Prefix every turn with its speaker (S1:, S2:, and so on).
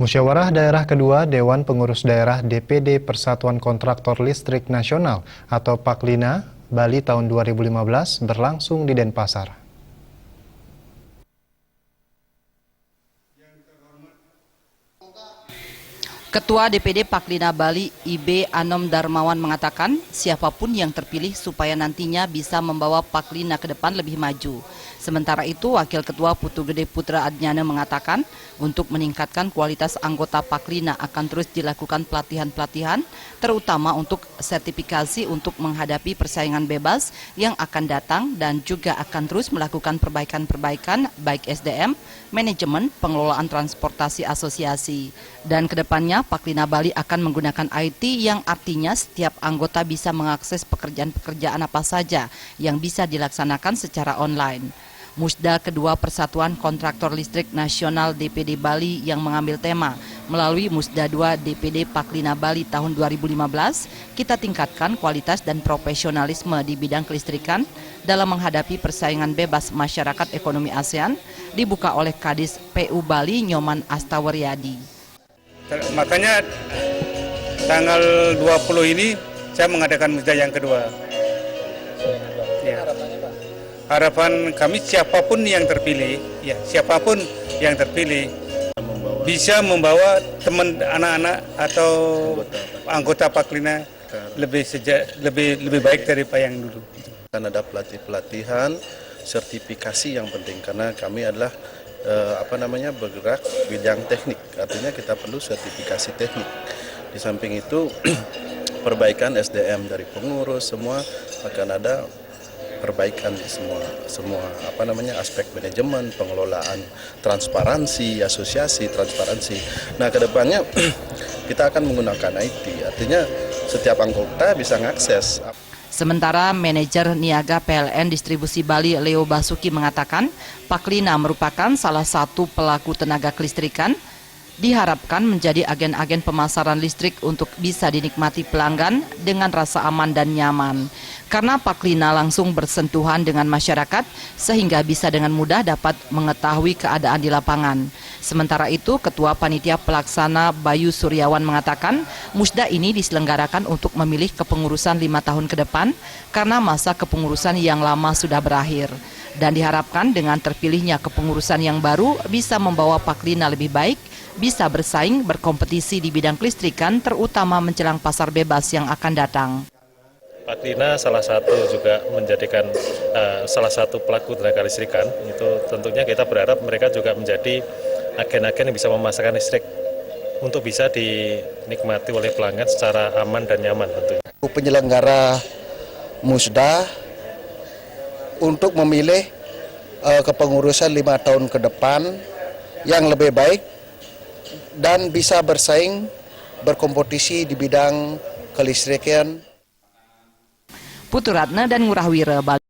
S1: Musyawarah Daerah Kedua Dewan Pengurus Daerah DPD Persatuan Kontraktor Listrik Nasional atau Paklina Bali tahun 2015 berlangsung di Denpasar.
S2: Ketua DPD Paklina Bali IB Anom Darmawan mengatakan siapapun yang terpilih supaya nantinya bisa membawa Paklina ke depan lebih maju. Sementara itu Wakil Ketua Putu Gede Putra Adnyana mengatakan untuk meningkatkan kualitas anggota Paklina akan terus dilakukan pelatihan-pelatihan terutama untuk sertifikasi untuk menghadapi persaingan bebas yang akan datang dan juga akan terus melakukan perbaikan-perbaikan baik SDM, manajemen, pengelolaan transportasi asosiasi. Dan kedepannya Paklina Bali akan menggunakan IT yang artinya setiap anggota bisa mengakses pekerjaan-pekerjaan apa saja yang bisa dilaksanakan secara online. Musda Kedua Persatuan Kontraktor Listrik Nasional DPD Bali yang mengambil tema melalui Musda 2 DPD Paklina Bali tahun 2015, kita tingkatkan kualitas dan profesionalisme di bidang kelistrikan dalam menghadapi persaingan bebas masyarakat ekonomi ASEAN, dibuka oleh Kadis PU Bali Nyoman Astawaryadi.
S3: Makanya tanggal 20 ini saya mengadakan musda yang kedua. Ya. Harapan kami siapapun yang terpilih, bisa membawa teman anak-anak atau anggota Paklina lebih baik daripada yang dulu.
S4: Akan ada pelatihan, sertifikasi yang penting karena kami adalah bergerak bidang teknik, artinya kita perlu sertifikasi teknik. Di samping itu perbaikan SDM dari pengurus semua akan ada perbaikan di semua aspek manajemen, pengelolaan, transparansi, asosiasi, transparansi. Nah, kedepannya kita akan menggunakan IT, artinya setiap anggota bisa mengakses.
S2: Sementara manajer niaga PLN Distribusi Bali Leo Basuki mengatakan Paklina merupakan salah satu pelaku tenaga kelistrikan, diharapkan menjadi agen-agen pemasaran listrik untuk bisa dinikmati pelanggan dengan rasa aman dan nyaman. Karena Paklina langsung bersentuhan dengan masyarakat sehingga bisa dengan mudah dapat mengetahui keadaan di lapangan. Sementara itu Ketua Panitia Pelaksana Bayu Suryawan mengatakan musda ini diselenggarakan untuk memilih kepengurusan 5 tahun ke depan karena masa kepengurusan yang lama sudah berakhir. Dan diharapkan dengan terpilihnya kepengurusan yang baru bisa membawa Paklina lebih baik, bisa bersaing, berkompetisi di bidang kelistrikan, terutama menjelang pasar bebas yang akan datang.
S5: Paklina salah satu juga menjadikan salah satu pelaku tenaga listrikan, itu tentunya kita berharap mereka juga menjadi agen-agen yang bisa memasarkan listrik untuk bisa dinikmati oleh pelanggan secara aman dan nyaman tentunya.
S6: Penyelenggara musda untuk memilih kepengurusan 5 tahun ke depan yang lebih baik dan bisa bersaing, berkompetisi di bidang kelistrikan.
S2: Putu Ratna dan Ngurah Wira, Bali.